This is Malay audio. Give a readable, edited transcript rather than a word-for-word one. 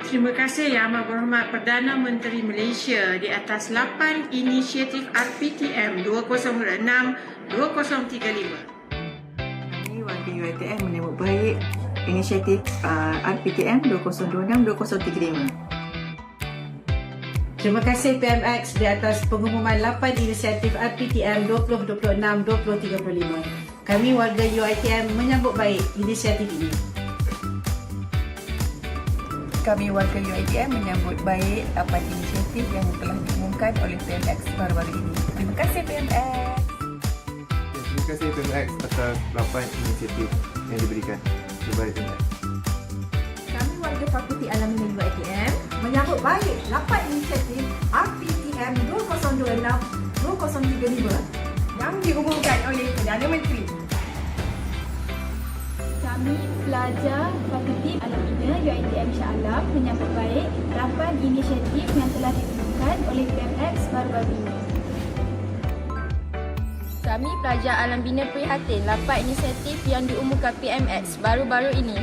Terima kasih Yang Amat Berhormat Perdana Menteri Malaysia di atas 8 inisiatif RPTM 2006-2035. Kami warga UiTM menyambut baik inisiatif RPTM 2026-2035. Terima kasih PMX di atas pengumuman 8 inisiatif RPTM 2026-2035. Kami warga UiTM menyambut baik inisiatif ini. Kami warga UiTM menyambut baik 8 inisiatif yang telah diumumkan oleh PMX baru-baru ini. Terima kasih PMX. Terima kasih PMX atas 8 inisiatif yang diberikan. Terima kasih PMX. Kami warga Fakulti Alam Minyak UiTM menyambut baik 8 inisiatif RPTM 2026-2035 yang diumumkan oleh Perdana Menteri. Kami pelajar Fakulti Alam Minyak UiTM Shah Alam menyambut baik 8 inisiatif yang telah diumumkan oleh PMX baru-baru ini. Kami pelajar Alam Bina prihatin 8 inisiatif yang diumumkan PMX baru-baru ini.